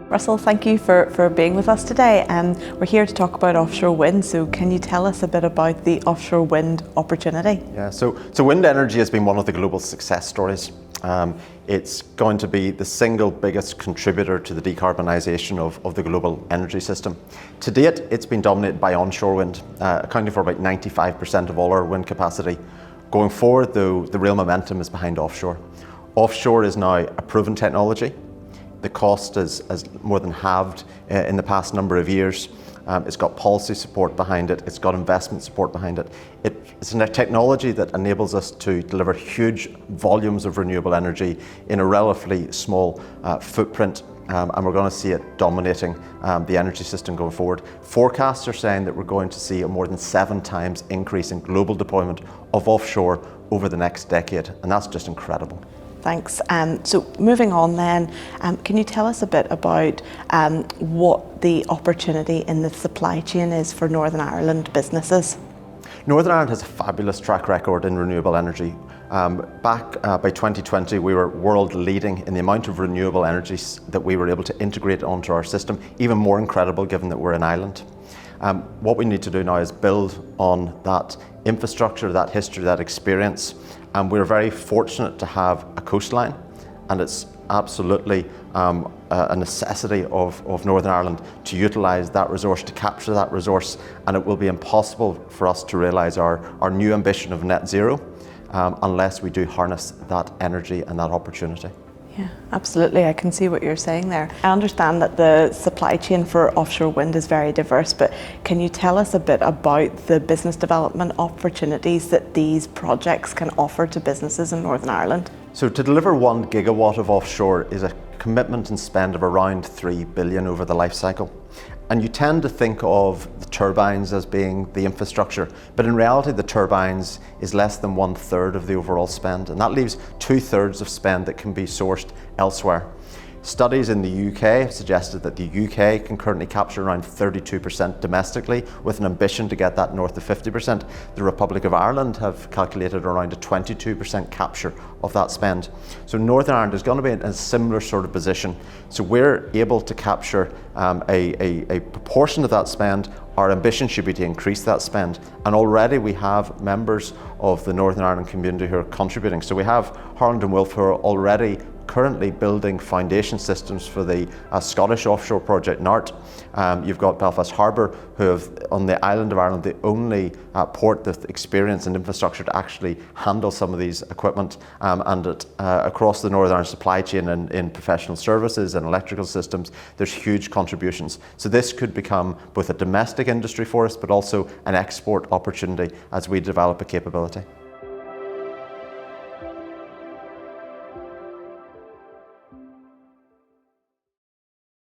Russell, thank you for being with us today. We're here to talk about offshore wind, so can you tell us a bit about the offshore wind opportunity? Yeah, so wind energy has been one of the global success stories. It's going to be the single biggest contributor to the decarbonisation of the global energy system. To date, it's been dominated by onshore wind, accounting for about 95% of all our wind capacity. Going forward, though, the real momentum is behind offshore. Offshore is now a proven technology. The cost has more than halved in the past number of years. It's got policy support behind it. It's got investment support behind it. It's a technology that enables us to deliver huge volumes of renewable energy in a relatively small footprint. And we're going to see it dominating the energy system going forward. Forecasts are saying that we're going to see a more than 7 times increase in global deployment of offshore over the next decade, and that's just incredible. Thanks. So moving on then, can you tell us a bit about what the opportunity in the supply chain is for Northern Ireland businesses? Northern Ireland has a fabulous track record in renewable energy. Back by 2020, we were world leading in the amount of renewable energy that we were able to integrate onto our system, even more incredible given that we're an island. What we need to do now is build on that infrastructure, that history, that experience, and we're very fortunate to have a coastline, and it's absolutely a necessity of Northern Ireland to utilise that resource, to capture that resource, and it will be impossible for us to realise our new ambition of net zero unless we do harness that energy and that opportunity. Yeah, absolutely. I can see what you're saying there. I understand that the supply chain for offshore wind is very diverse, but can you tell us a bit about the business development opportunities that these projects can offer to businesses in Northern Ireland? So to deliver 1 gigawatt of offshore is a commitment and spend of around 3 billion over the life cycle. And you tend to think of the turbines as being the infrastructure, but in reality the turbines is less than 1/3 of the overall spend, and that leaves 2/3 of spend that can be sourced elsewhere. Studies in the UK have suggested that the UK can currently capture around 32% domestically, with an ambition to get that north of 50%. The Republic of Ireland have calculated around a 22% capture of that spend. So Northern Ireland is going to be in a similar sort of position. So we're able to capture a proportion of that spend. Our ambition should be to increase that spend, and already we have members of the Northern Ireland community who are contributing. So we have Harland & Wolff who are already currently building foundation systems for the Scottish offshore project NART. You've got Belfast Harbour, who have, on the island of Ireland, the only port with experience and infrastructure to actually handle some of these equipment, and across the Northern Ireland supply chain and in professional services and electrical systems, there's huge contributions. So this could become both a domestic industry for us, but also an export opportunity as we develop a capability.